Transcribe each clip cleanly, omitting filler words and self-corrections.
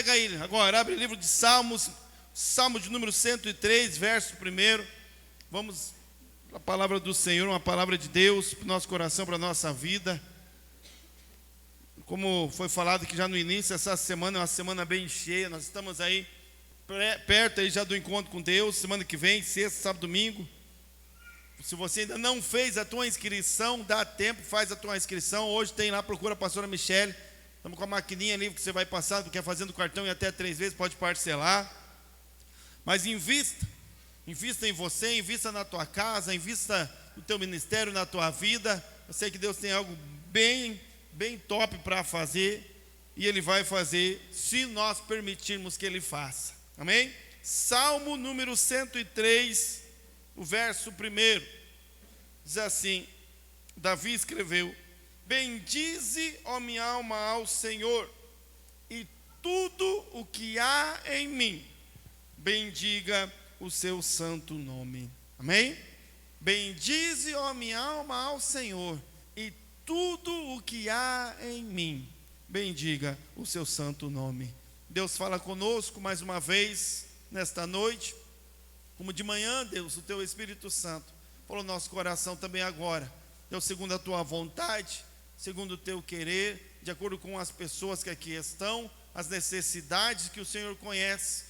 Pega aí agora, abre o livro de Salmos, Salmo de número 103, verso 1. Vamos para a palavra do Senhor, uma palavra de Deus para o nosso coração, para a nossa vida. Como foi falado que já no início, essa semana é uma semana bem cheia. Nós estamos aí perto aí já do encontro com Deus. Semana que vem, sexta, sábado, domingo. Se você ainda não fez a tua inscrição, dá tempo, faz a tua inscrição. Hoje tem lá, procura a pastora Michele. Estamos com a maquininha ali que você vai passar, quer fazer no cartão e até 3 vezes, pode parcelar. Mas invista em você, invista na tua casa, invista no teu ministério, na tua vida. Eu sei que Deus tem algo bem top para fazer, e Ele vai fazer se nós permitirmos que Ele faça. Amém? Salmo número 103, o verso 1, diz assim, Davi escreveu: bendize, ó minha alma, ao Senhor, e tudo o que há em mim, bendiga o seu santo nome. Amém? Bendize, ó minha alma, ao Senhor, e tudo o que há em mim, bendiga o seu santo nome. Deus fala conosco mais uma vez nesta noite, como de manhã, Deus, o teu Espírito Santo falou no nosso coração também agora. Deus, segundo a tua vontade, segundo o teu querer, de acordo com as pessoas que aqui estão, as necessidades que o Senhor conhece,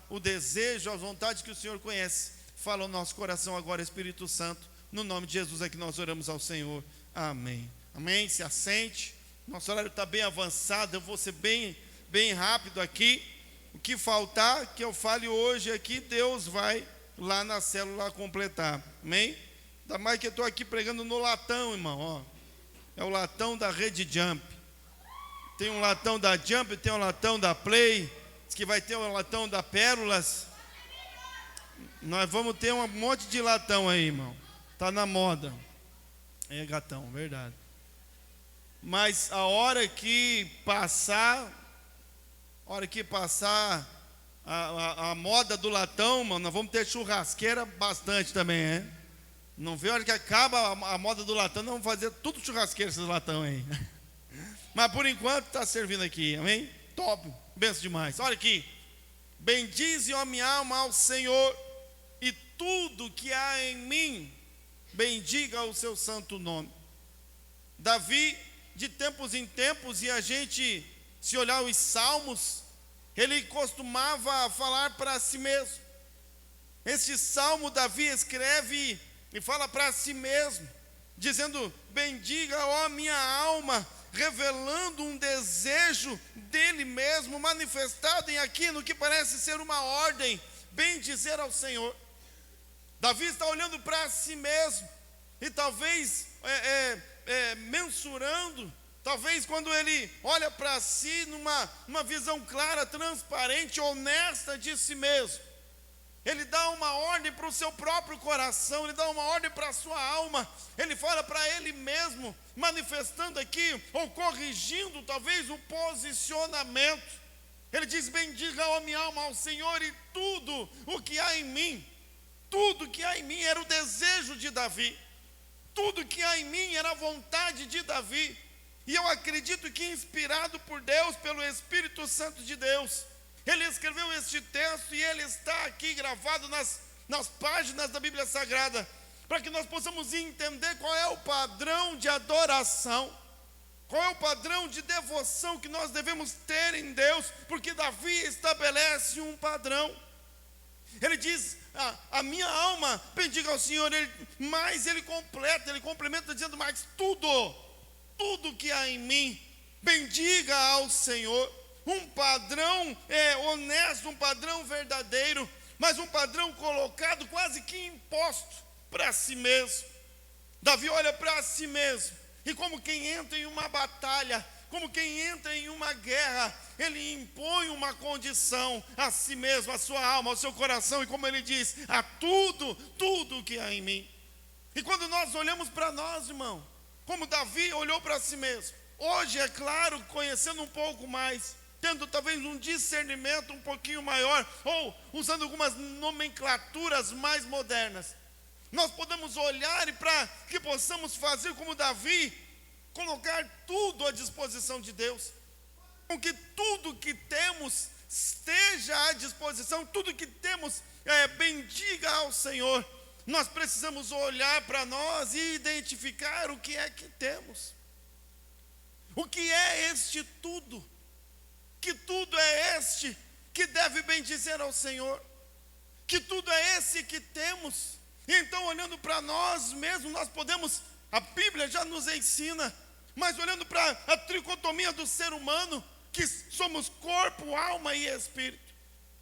o desejo, as vontades que o Senhor conhece. Fala o nosso coração agora, Espírito Santo. No nome de Jesus é que nós oramos ao Senhor. Amém. Amém. Se assente. Nosso horário está bem avançado. Eu vou ser bem rápido aqui. O que faltar, que eu fale hoje aqui, Deus vai lá na célula completar. Amém? Ainda mais que eu estou aqui pregando no latão, irmão. Ó. É o latão da Rede Jump. Tem um latão da Jump, tem um latão da Play. Diz que vai ter um latão da Pérolas. Nós vamos ter um monte de latão aí, irmão. Está na moda. É gatão, verdade. Mas a hora que passar a moda do latão, mano, nós vamos ter churrasqueira bastante também, hein? Não vê a hora que acaba a moda do latão, nós vamos fazer tudo churrasqueira esses latão aí. Mas por enquanto está servindo aqui, amém? Top, benção demais. Olha aqui. Bendize, ó minha alma, ao Senhor, e tudo que há em mim, bendiga o seu santo nome. Davi, de tempos em tempos, e a gente, se olhar os salmos, ele costumava falar para si mesmo. Este salmo Davi escreve e fala para si mesmo, dizendo: bendiga, ó minha alma, revelando um desejo dele mesmo, manifestado em aquilo que parece ser uma ordem, bendizer ao Senhor. Davi está olhando para si mesmo, e talvez mensurando, talvez quando ele olha para si numa visão clara, transparente, honesta de si mesmo, ele dá uma ordem para o seu próprio coração, ele dá uma ordem para a sua alma, ele fala para ele mesmo, manifestando aqui, ou corrigindo talvez o posicionamento. Ele diz: bendiga, ó minha alma, ao Senhor, e tudo o que há em mim. Tudo que há em mim era o desejo de Davi, tudo que há em mim era a vontade de Davi. E eu acredito que, inspirado por Deus, pelo Espírito Santo de Deus, ele escreveu este texto, e ele está aqui gravado nas páginas da Bíblia Sagrada, para que nós possamos entender qual é o padrão de adoração, qual é o padrão de devoção que nós devemos ter em Deus, porque Davi estabelece um padrão. Ele diz: a minha alma bendiga ao Senhor, mas ele complementa dizendo: mas tudo que há em mim, bendiga ao Senhor. Um padrão honesto, um padrão verdadeiro, mas um padrão colocado quase que imposto para si mesmo. Davi olha para si mesmo, e como quem entra em uma batalha, como quem entra em uma guerra, ele impõe uma condição a si mesmo, a sua alma, ao seu coração, e como ele diz: a tudo que há em mim. E quando nós olhamos para nós, irmão, como Davi olhou para si mesmo, hoje, é claro, conhecendo um pouco mais, tendo talvez um discernimento um pouquinho maior, ou usando algumas nomenclaturas mais modernas, nós podemos olhar e para que possamos fazer como Davi, colocar tudo à disposição de Deus. com que tudo que temos esteja à disposição, tudo que temos bendiga ao Senhor. Nós precisamos olhar para nós e identificar o que é que temos. O que é este tudo? Que tudo é este que deve bendizer ao Senhor? Que tudo é esse que temos? Então, olhando para nós mesmos, nós podemos, a Bíblia já nos ensina, mas olhando para a tricotomia do ser humano, que somos corpo, alma e espírito.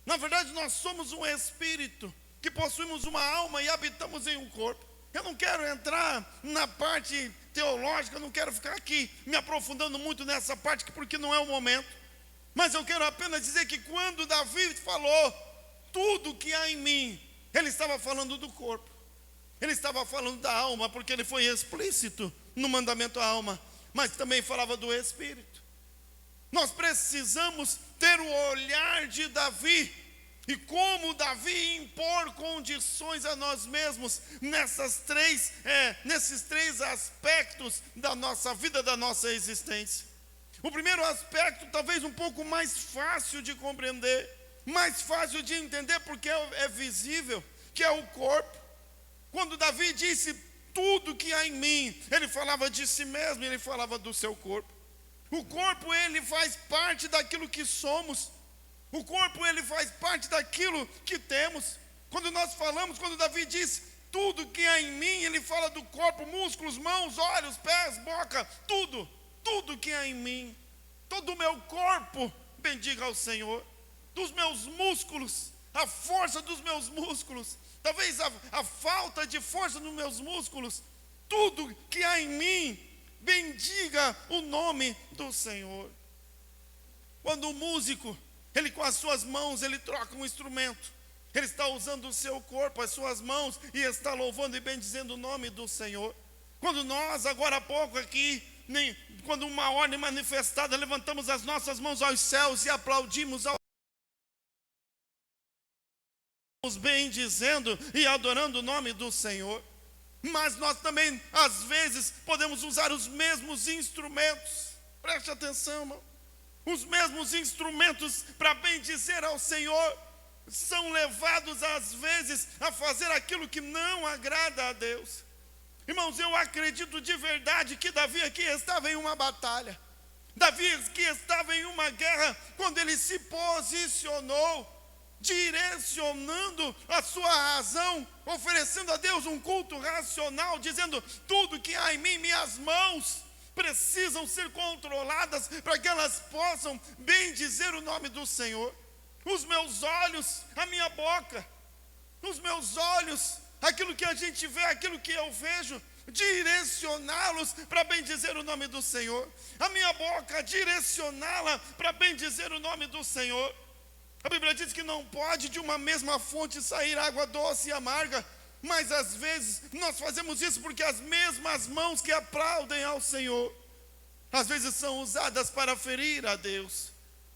Na verdade, nós somos um espírito, que possuímos uma alma e habitamos em um corpo. Eu não quero entrar na parte teológica, não quero ficar aqui me aprofundando muito nessa parte, porque não é o momento. Mas eu quero apenas dizer que quando Davi falou, tudo que há em mim, ele estava falando do corpo. Ele estava falando da alma, porque ele foi explícito no mandamento à alma, mas também falava do espírito. Nós precisamos ter o olhar de Davi, e como Davi impor condições a nós mesmos nesses três aspectos da nossa vida, da nossa existência. O primeiro aspecto, talvez um pouco mais fácil de compreender, mais fácil de entender, porque é visível, que é o corpo. Quando Davi disse tudo que há em mim, ele falava de si mesmo, ele falava do seu corpo. O corpo, ele faz parte daquilo que somos. O corpo, ele faz parte daquilo que temos. Quando nós falamos, quando Davi diz tudo que há em mim, ele fala do corpo, músculos, mãos, olhos, pés, boca, tudo que há em mim. Todo o meu corpo bendiga ao Senhor. Dos meus músculos, a força dos meus músculos, talvez a falta de força nos meus músculos, tudo que há em mim, bendiga o nome do Senhor. Quando o músico, ele com as suas mãos, ele troca um instrumento, ele está usando o seu corpo, as suas mãos, e está louvando e bendizendo o nome do Senhor. Quando nós, agora há pouco aqui, quando uma ordem manifestada, levantamos as nossas mãos aos céus e aplaudimos ao bendizendo e adorando o nome do Senhor. Mas nós também, às vezes, podemos usar os mesmos instrumentos. Preste atenção, irmão. Os mesmos instrumentos para bendizer ao Senhor são levados, às vezes, a fazer aquilo que não agrada a Deus. Irmãos, eu acredito de verdade que Davi aqui estava em uma batalha. Davi aqui estava em uma guerra, quando ele se posicionou, direcionando a sua razão, oferecendo a Deus um culto racional, dizendo: tudo que há em mim, minhas mãos precisam ser controladas para que elas possam bendizer o nome do Senhor. Os meus olhos, a minha boca, os meus olhos, aquilo que a gente vê, aquilo que eu vejo, direcioná-los para bendizer o nome do Senhor. A minha boca, direcioná-la para bendizer o nome do Senhor. A Bíblia diz que não pode de uma mesma fonte sair água doce e amarga, mas às vezes nós fazemos isso porque as mesmas mãos que aplaudem ao Senhor, às vezes são usadas para ferir a Deus.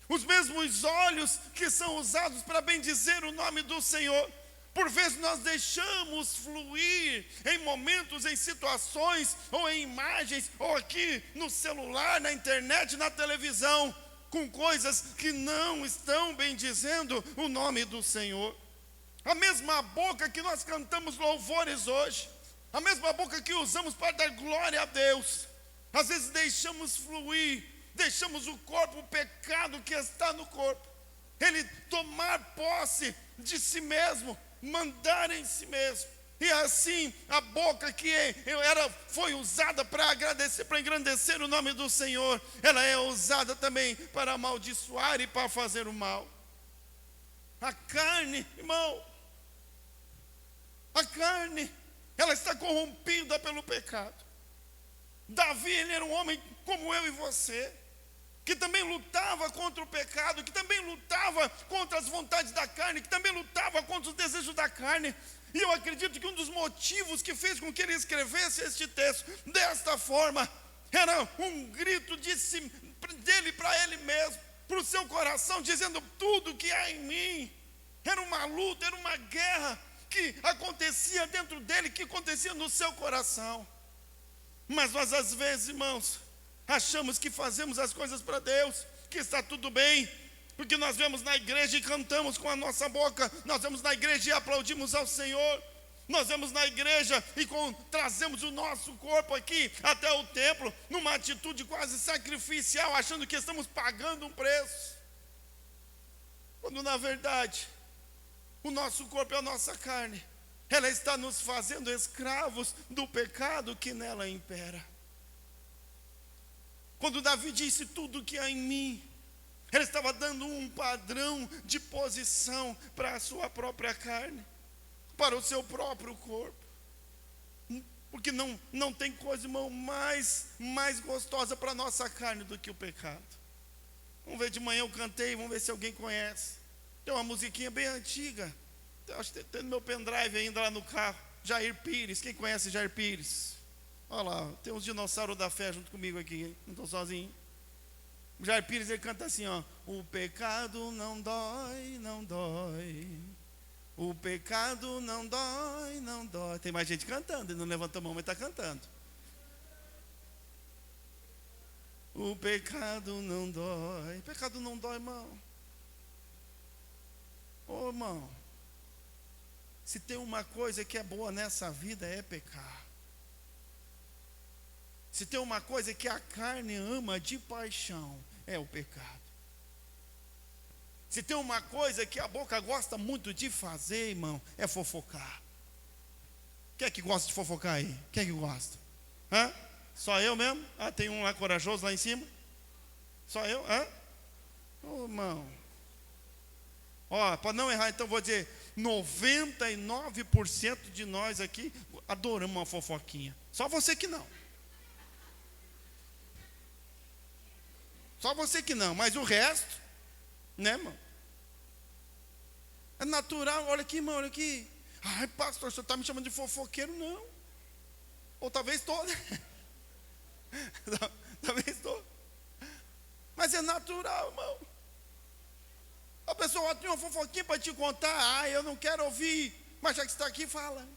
Os mesmos olhos que são usados para bendizer o nome do Senhor, por vezes nós deixamos fluir em momentos, em situações, ou em imagens, ou aqui no celular, na internet, na televisão, com coisas que não estão bendizendo o nome do Senhor. A mesma boca que nós cantamos louvores hoje, a mesma boca que usamos para dar glória a Deus, às vezes deixamos fluir, deixamos o corpo, o pecado que está no corpo, ele tomar posse de si mesmo, mandar em si mesmo. E assim, a boca que foi usada para agradecer, para engrandecer o nome do Senhor, ela é usada também para amaldiçoar e para fazer o mal. A carne, irmão, a carne, ela está corrompida pelo pecado. Davi, ele era um homem como eu e você, que também lutava contra o pecado, que também lutava contra as vontades da carne, que também lutava contra os desejos da carne. E eu acredito que um dos motivos que fez com que ele escrevesse este texto desta forma era um grito dele para ele mesmo, para o seu coração, dizendo: tudo que há em mim. Era uma luta, era uma guerra que acontecia dentro dele, que acontecia no seu coração. Mas nós às vezes, irmãos, achamos que fazemos as coisas para Deus, que está tudo bem, porque nós vemos na igreja e cantamos com a nossa boca, nós vemos na igreja e aplaudimos ao Senhor, nós vemos na igreja e trazemos o nosso corpo aqui até o templo, numa atitude quase sacrificial, achando que estamos pagando um preço, quando na verdade o nosso corpo é a nossa carne, ela está nos fazendo escravos do pecado que nela impera. Quando Davi disse tudo que há em mim, ele estava dando um padrão de posição para a sua própria carne, para o seu próprio corpo. Porque não tem coisa, irmão, mais gostosa para a nossa carne do que o pecado. Vamos ver, de manhã eu cantei, vamos ver se alguém conhece. Tem uma musiquinha bem antiga, acho que tem no meu pendrive ainda lá no carro. Jair Pires, quem conhece Jair Pires? Olha lá, tem uns dinossauros da fé junto comigo aqui, hein? Não estou sozinho. O Jair Pires, ele canta assim, ó: o pecado não dói, não dói. O pecado não dói, não dói. Tem mais gente cantando, ele não levanta a mão, mas está cantando. O pecado não dói. O pecado não dói, irmão. Ô, irmão, se tem uma coisa que é boa nessa vida é pecar. Se tem uma coisa que a carne ama de paixão, é o pecado. Se tem uma coisa que a boca gosta muito de fazer, irmão, é fofocar. Quem é que gosta de fofocar aí? Quem é que gosta? Hã? Só eu mesmo? Ah, tem um lá corajoso lá em cima? Só eu? Hã? Ô, irmão. Ó, para não errar, então vou dizer, 99% de nós aqui adoramos uma fofoquinha. Só você que não. Só você que não, mas o resto, né, irmão? É natural. Olha aqui, irmão, olha aqui. Ai, pastor, o senhor está me chamando de fofoqueiro? Não. Ou talvez estou, né? Talvez estou. Mas é natural, irmão. A pessoa tem uma fofoquinha para te contar. Ah, eu não quero ouvir. Mas já que está aqui, fala.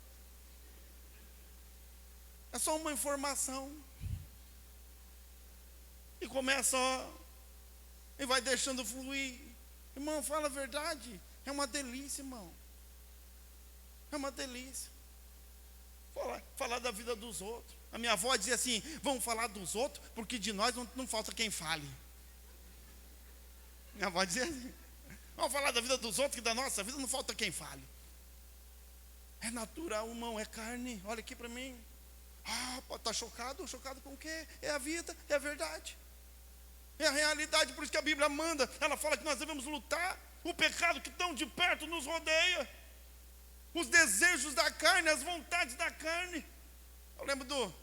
É só uma informação. E começa, ó, e vai deixando fluir. Irmão, fala a verdade. É uma delícia, irmão. É uma delícia. Falar da vida dos outros. A minha avó dizia assim: vamos falar dos outros, porque de nós não falta quem fale. Minha avó dizia assim: vamos falar da vida dos outros, que da nossa vida não falta quem fale. É natural, irmão, é carne. Olha aqui para mim. Ah, está chocado? Chocado com o quê? É a vida, é a verdade. É a realidade, por isso que a Bíblia manda. Ela fala que nós devemos lutar. O pecado que tão de perto nos rodeia. Os desejos da carne, as vontades da carne. Eu lembro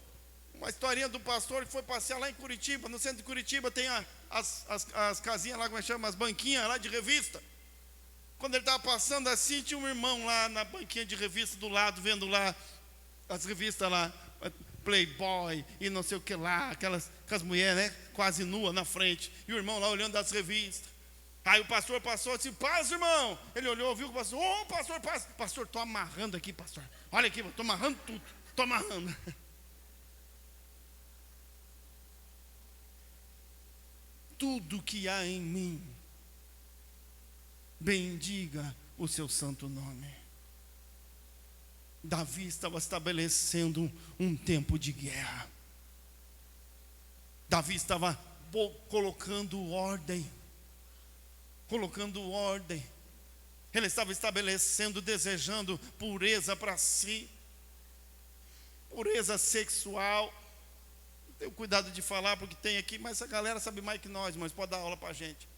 uma historinha do pastor que foi passear lá em Curitiba. No centro de Curitiba tem as casinhas lá, como é que chama? As banquinhas lá de revista. Quando ele estava passando assim, tinha um irmão lá na banquinha de revista do lado, vendo lá as revistas lá, Playboy e não sei o que lá, aquelas mulheres, né, quase nuas na frente, e o irmão lá olhando as revistas. Aí o pastor passou assim: paz, irmão. Ele olhou, viu o pastor: ô, pastor, paz. Pastor, estou amarrando aqui, pastor. Olha aqui, estou amarrando tudo, estou amarrando. Tudo que há em mim, bendiga o seu santo nome. Davi estava estabelecendo um tempo de guerra. Davi estava colocando ordem. Ele estava estabelecendo, desejando pureza para si. Pureza sexual. Tenho cuidado de falar porque tem aqui, mas a galera sabe mais que nós, mas pode dar aula para a gente.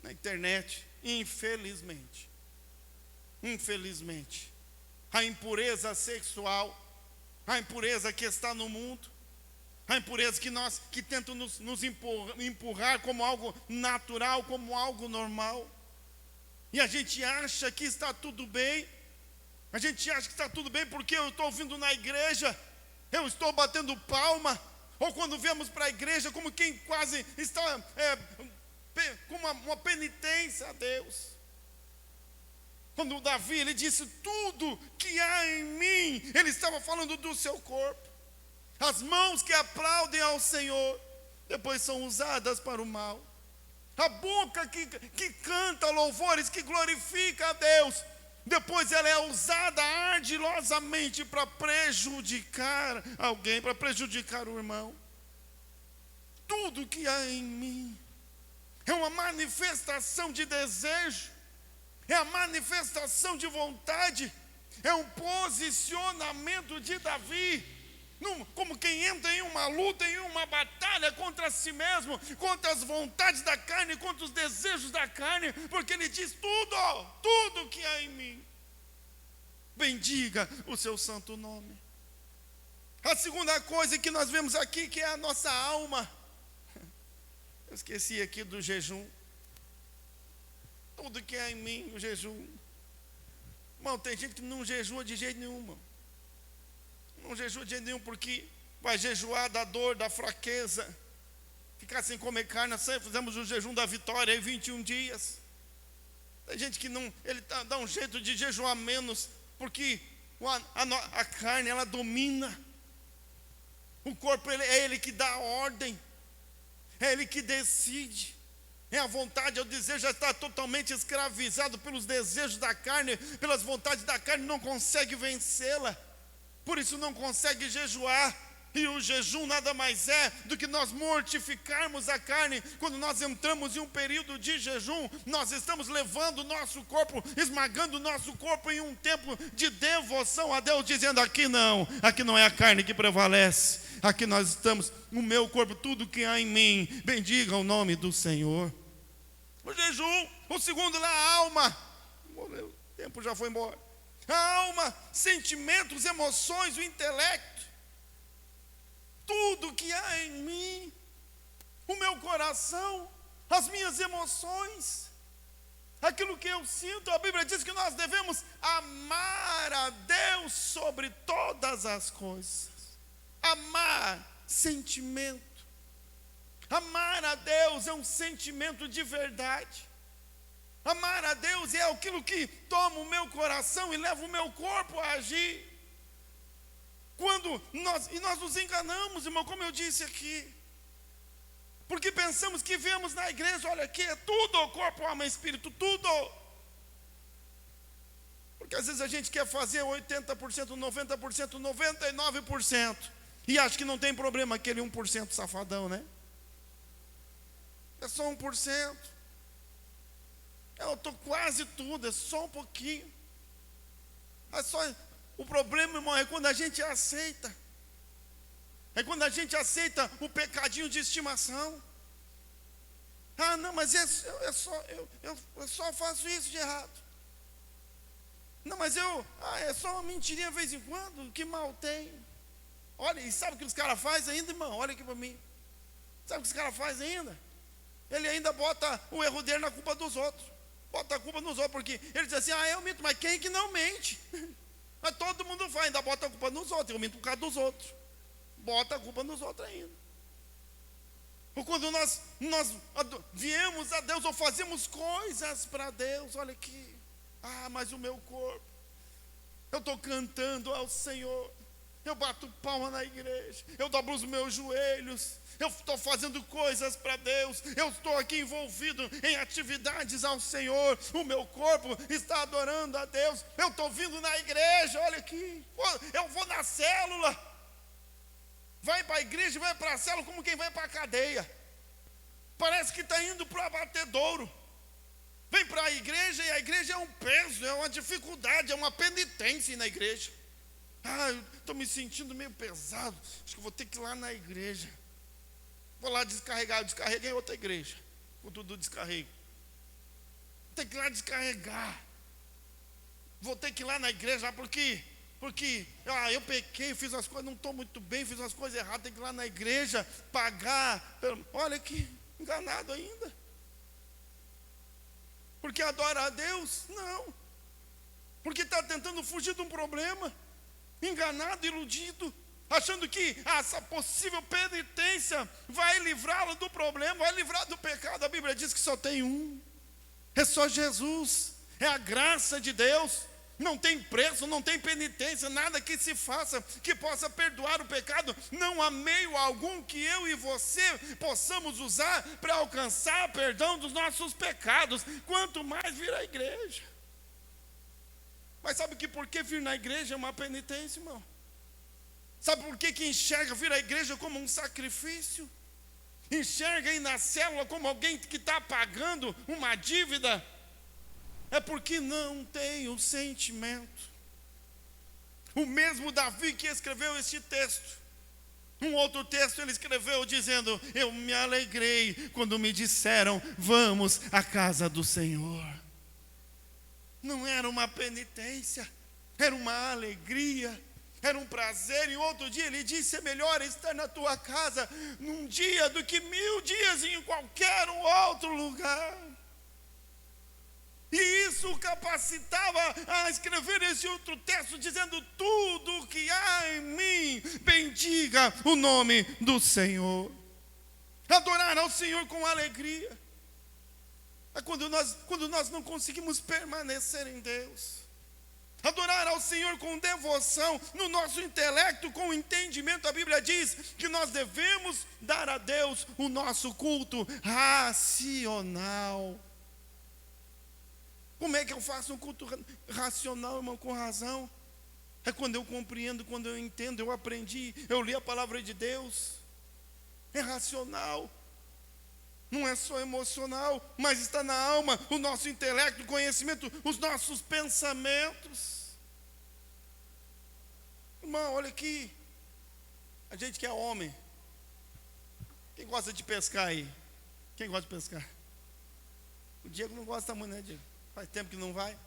Na internet, infelizmente. A impureza sexual, a impureza que está no mundo, a impureza que tentam nos empurrar como algo natural, como algo normal. E a gente acha que está tudo bem. A gente acha que está tudo bem porque eu estou vindo na igreja, eu estou batendo palma. Ou quando viemos para a igreja, como quem quase está com uma penitência a Deus. Quando o Davi, ele disse tudo que há em mim, ele estava falando do seu corpo. As mãos que aplaudem ao Senhor, depois são usadas para o mal. A boca que canta louvores, que glorifica a Deus, depois ela é usada ardilosamente para prejudicar alguém, para prejudicar o irmão. Tudo que há em mim é uma manifestação de desejo, é a manifestação de vontade, é um posicionamento de Davi, como quem entra em uma luta, em uma batalha contra si mesmo, contra as vontades da carne, contra os desejos da carne, porque ele diz: tudo que há em mim, bendiga o seu santo nome. A segunda coisa que nós vemos aqui, que é a nossa alma. Eu esqueci aqui do jejum. Tudo que há em mim, o jejum. Irmão, tem gente que não jejua de jeito nenhum, irmão. Não jejua de jeito nenhum, porque vai jejuar da dor, da fraqueza, ficar sem comer carne. Nós fizemos o jejum da vitória aí 21 dias. Tem gente que não, ele dá um jeito de jejuar menos, porque a carne, ela domina. O corpo, é ele que dá a ordem, é ele que decide. É a vontade, o desejo já está totalmente escravizado pelos desejos da carne, pelas vontades da carne, não consegue vencê-la. Por isso não consegue jejuar. E o jejum nada mais é do que nós mortificarmos a carne. Quando nós entramos em um período de jejum, nós estamos levando o nosso corpo, esmagando o nosso corpo em um tempo de devoção a Deus, dizendo: aqui não é a carne que prevalece, aqui nós estamos, o meu corpo, tudo que há em mim, bendiga o nome do Senhor. O jejum. O segundo lá, a alma. Morreu, o tempo já foi embora. A alma, sentimentos, emoções, o intelecto. Tudo que há em mim, o meu coração, as minhas emoções, aquilo que eu sinto. A Bíblia diz que nós devemos amar a Deus sobre todas as coisas. Amar, sentimento. Amar a Deus é um sentimento de verdade. Amar a Deus é aquilo que toma o meu coração e leva o meu corpo a agir. Quando nós nos enganamos, irmão, como eu disse aqui, porque pensamos que vemos na igreja, olha aqui, é tudo, corpo, alma e espírito, tudo. Porque às vezes a gente quer fazer 80%, 90%, 99%, e acha que não tem problema aquele 1% safadão, né? É só 1%. Eu estou quase tudo, é só um pouquinho. O problema, irmão, é quando a gente aceita. É quando a gente aceita o pecadinho de estimação. Ah, não, mas eu só faço isso de errado. Não, mas é só uma mentirinha de vez em quando, que mal tem. Olha, e sabe o que os caras fazem ainda, irmão? Olha aqui para mim. Sabe o que os caras fazem ainda? Ele ainda bota o erro dele na culpa dos outros. Bota a culpa nos outros, porque ele diz assim: eu minto, mas quem que não mente? Mas todo mundo faz, ainda bota a culpa nos outros. Eu minto por causa dos outros. Bota a culpa nos outros ainda. Ou quando nós viemos a Deus, ou fazemos coisas para Deus, olha aqui. Mas o meu corpo, eu estou cantando ao Senhor, eu bato palma na igreja, eu dobro os meus joelhos, eu estou fazendo coisas para Deus, eu estou aqui envolvido em atividades ao Senhor, o meu corpo está adorando a Deus, eu estou vindo na igreja, olha aqui, eu vou na célula, vai para a igreja, vai para a célula como quem vai para a cadeia, parece que está indo para o abatedouro, vem para a igreja e a igreja é um peso, é uma dificuldade, é uma penitência na igreja. Eu estou me sentindo meio pesado, acho que vou ter que ir lá na igreja. Vou lá descarregar, eu descarreguei em outra igreja, com tudo descarrego. Tem que ir lá descarregar. Vou ter que ir lá na igreja, porque eu pequei, fiz as coisas, não estou muito bem, fiz as coisas erradas, tem que ir lá na igreja, pagar. Olha que enganado ainda. Porque adora a Deus? Não. Porque está tentando fugir de um problema, enganado, iludido, achando que essa possível penitência vai livrá-lo do problema, vai livrar do pecado. A Bíblia diz que só tem um, é só Jesus, é a graça de Deus. Não tem preço, não tem penitência, nada que se faça que possa perdoar o pecado. Não há meio algum que eu e você possamos usar para alcançar perdão dos nossos pecados, quanto mais vir à igreja. Mas sabe que por que vir na igreja é uma penitência, irmão? Sabe por que enxerga vir à igreja como um sacrifício? Enxerga ir na célula como alguém que está pagando uma dívida? É porque não tem o sentimento. O mesmo Davi que escreveu este texto, um outro texto ele escreveu dizendo: eu me alegrei quando me disseram, vamos à casa do Senhor. Não era uma penitência, era uma alegria, era um prazer. E outro dia ele disse: é melhor estar na tua casa num dia do que 1000 dias em qualquer outro lugar. E isso o capacitava a escrever esse outro texto, dizendo: tudo que há em mim, bendiga o nome do Senhor. Adorar ao Senhor com alegria. É quando nós não conseguimos permanecer em Deus. Adorar ao Senhor com devoção, no nosso intelecto, com entendimento. A Bíblia diz que nós devemos dar a Deus o nosso culto racional. Como é que eu faço um culto racional, irmão, com razão? É quando eu compreendo, quando eu entendo, eu aprendi, eu li a palavra de Deus. É racional. Não é só emocional, mas está na alma, o nosso intelecto, o conhecimento, os nossos pensamentos. Irmão, olha aqui. A gente que é homem. Quem gosta de pescar aí? Quem gosta de pescar? O Diego não gosta muito, né, Diego? Faz tempo que não vai.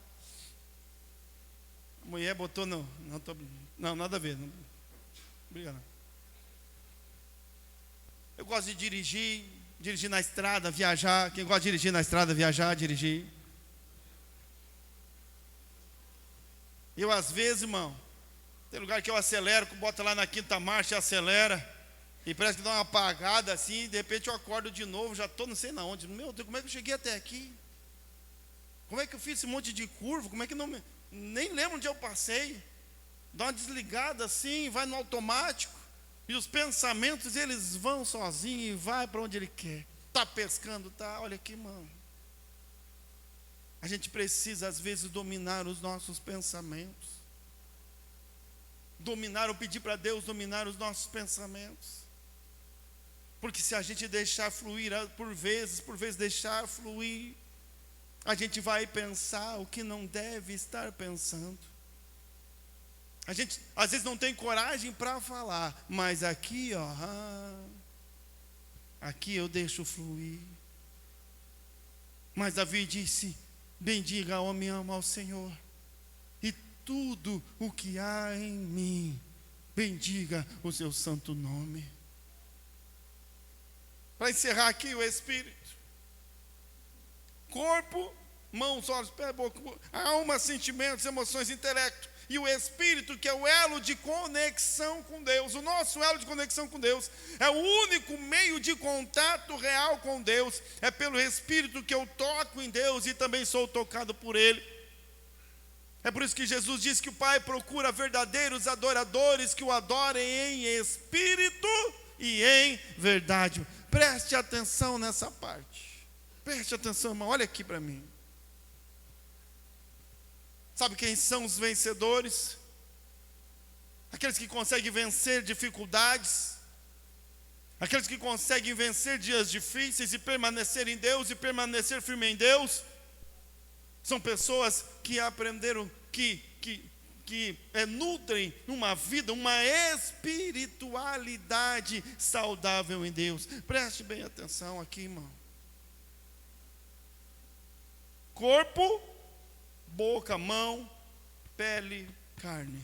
A mulher botou não, nada a ver. Não, obrigado. Eu gosto de dirigir na estrada, viajar. Quem gosta de dirigir na estrada, viajar, dirigir. Eu às vezes, irmão, tem lugar que eu acelero, boto lá na 5ª marcha e acelera. E parece que dá uma apagada assim, e de repente eu acordo de novo, já estou não sei na onde. Meu Deus, como é que eu cheguei até aqui? Como é que eu fiz esse monte de curva? Como é que nem lembro onde eu passei? Dá uma desligada assim, vai no automático. E os pensamentos, eles vão sozinhos e vai para onde ele quer. Está pescando, tá? Olha aqui, mano. A gente precisa, às vezes, dominar os nossos pensamentos. Dominar ou pedir para Deus dominar os nossos pensamentos. Porque se a gente deixar fluir, por vezes deixar fluir, a gente vai pensar o que não deve estar pensando. A gente às vezes não tem coragem para falar, mas aqui, ó, aqui eu deixo fluir. Mas Davi disse: bendiga, ó minha alma, ao Senhor, e tudo o que há em mim, bendiga o seu santo nome. Para encerrar aqui, o Espírito. Corpo, mãos, olhos, pé, boca, alma, sentimentos, emoções, intelecto. E o Espírito, que é o elo de conexão com Deus. O nosso elo de conexão com Deus é o único meio de contato real com Deus. É pelo Espírito que eu toco em Deus e também sou tocado por Ele. É por isso que Jesus diz que o Pai procura verdadeiros adoradores que o adorem em espírito e em verdade. Preste atenção nessa parte. Preste atenção, irmão, olha aqui para mim. Sabe quem são os vencedores? Aqueles que conseguem vencer dificuldades, aqueles que conseguem vencer dias difíceis e permanecer em Deus e permanecer firme em Deus. São pessoas que aprenderam, que nutrem uma vida, uma espiritualidade saudável em Deus. Preste bem atenção aqui, irmão. Corpo, boca, mão, pele, carne,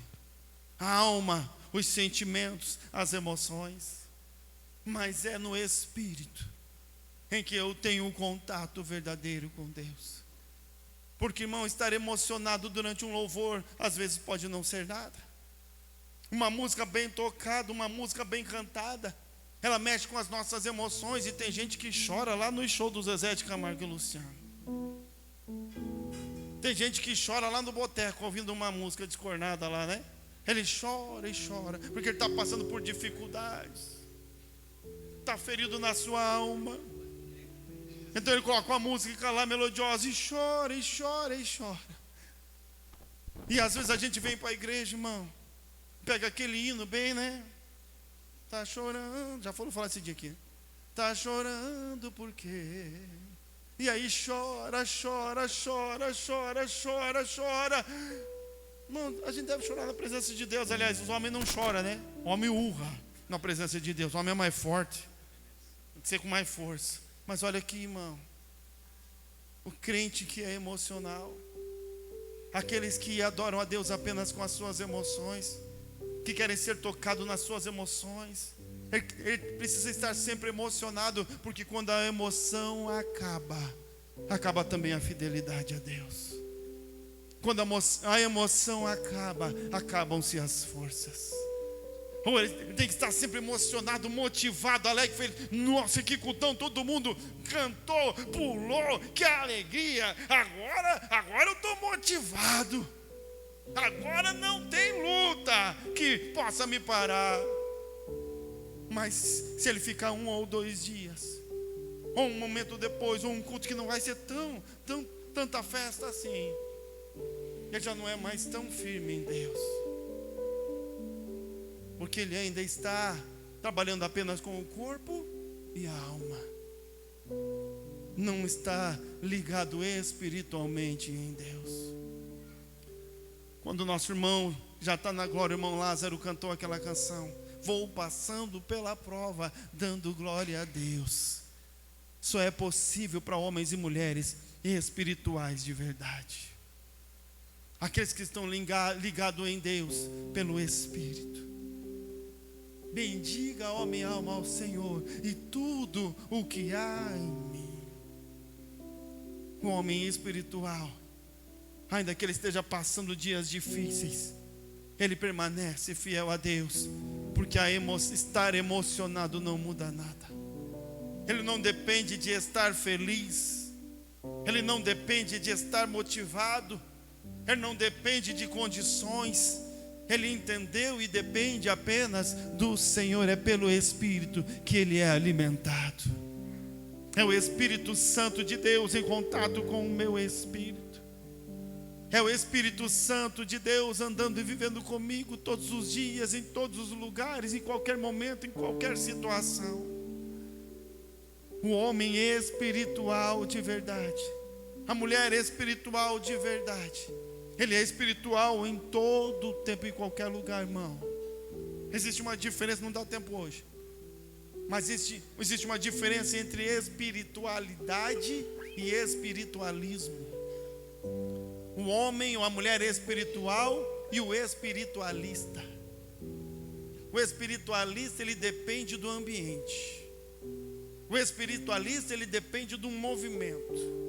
a alma, os sentimentos, as emoções. Mas é no Espírito em que eu tenho um contato verdadeiro com Deus. Porque, irmão, estar emocionado durante um louvor às vezes pode não ser nada. Uma música bem tocada, uma música bem cantada, ela mexe com as nossas emoções. E tem gente que chora lá no show do Zezé de Camargo e Luciano. Tem gente que chora lá no boteco, ouvindo uma música descornada lá, né? Ele chora e chora, porque ele está passando por dificuldades, está ferido na sua alma. Então ele coloca uma música lá melodiosa e chora, e chora, e chora. E às vezes a gente vem para a igreja, irmão, pega aquele hino bem, né? Tá chorando, já foram falar esse dia aqui. Tá chorando por quê? E aí chora, chora, chora, chora, chora, chora. Irmão, a gente deve chorar na presença de Deus. Aliás, os homens não choram, né? O homem urra na presença de Deus. O homem é mais forte, tem que ser com mais força. Mas olha aqui, irmão, o crente que é emocional, aqueles que adoram a Deus apenas com as suas emoções, que querem ser tocados nas suas emoções, ele precisa estar sempre emocionado, porque quando a emoção acaba também a fidelidade a Deus. Quando a emoção acabam-se as forças. Ou ele tem que estar sempre emocionado, motivado, alegre, feliz. Nossa, que cultão, todo mundo cantou, pulou, que alegria. Agora eu estou motivado. Agora não tem luta que possa me parar. Mas se ele ficar 1 ou 2 dias, ou um momento depois, ou um culto que não vai ser tanta festa assim, ele já não é mais tão firme em Deus, porque ele ainda está trabalhando apenas com o corpo e a alma, não está ligado espiritualmente em Deus. Quando o nosso irmão já está na glória, o irmão Lázaro cantou aquela canção: vou passando pela prova, dando glória a Deus. Só é possível para homens e mulheres espirituais de verdade, aqueles que estão ligados em Deus pelo Espírito. Bendiga, ó minha alma, ao Senhor, e tudo o que há em mim. O homem espiritual, ainda que ele esteja passando dias difíceis, ele permanece fiel a Deus, porque estar emocionado não muda nada. Ele não depende de estar feliz, ele não depende de estar motivado, ele não depende de condições. Ele entendeu e depende apenas do Senhor. É pelo Espírito que ele é alimentado. É o Espírito Santo de Deus em contato com o meu espírito. É o Espírito Santo de Deus andando e vivendo comigo todos os dias, em todos os lugares, em qualquer momento, em qualquer situação. O homem espiritual de verdade, a mulher espiritual de verdade, ele é espiritual em todo o tempo, em qualquer lugar, irmão. Existe uma diferença, não dá tempo hoje, mas existe uma diferença entre espiritualidade e espiritualismo. O homem ou a mulher espiritual e o espiritualista. O espiritualista, ele depende do ambiente. O espiritualista, ele depende de um movimento.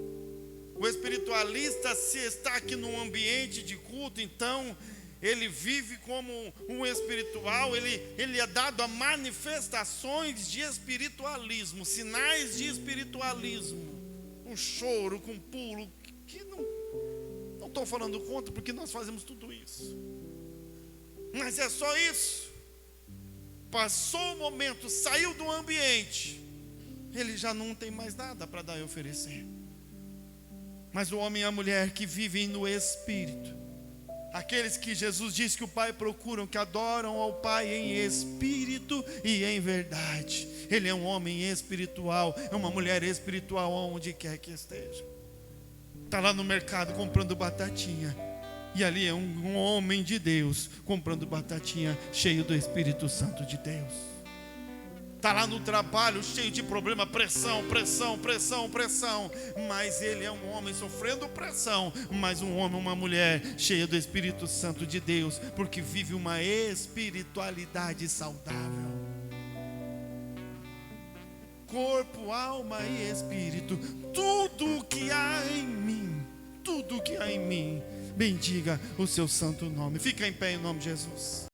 O espiritualista, se está aqui num ambiente de culto, então ele vive como um espiritual, ele é dado a manifestações de espiritualismo, sinais de espiritualismo, um choro, com pulo, que não estou falando contra, porque nós fazemos tudo isso, mas é só isso. Passou o momento, saiu do ambiente, ele já não tem mais nada para dar e oferecer. Mas o homem e a mulher que vivem no Espírito, aqueles que Jesus disse que o Pai procuram, que adoram ao Pai em espírito e em verdade, ele é um homem espiritual, é uma mulher espiritual onde quer que esteja. Está lá no mercado comprando batatinha, e ali é um homem de Deus comprando batatinha, cheio do Espírito Santo de Deus. Está lá no trabalho, cheio de problema, pressão, mas ele é um homem sofrendo pressão, mas um homem, uma mulher cheia do Espírito Santo de Deus, porque vive uma espiritualidade saudável. Corpo, alma e espírito, tudo o que há em mim, bendiga o seu santo nome. Fica em pé em nome de Jesus.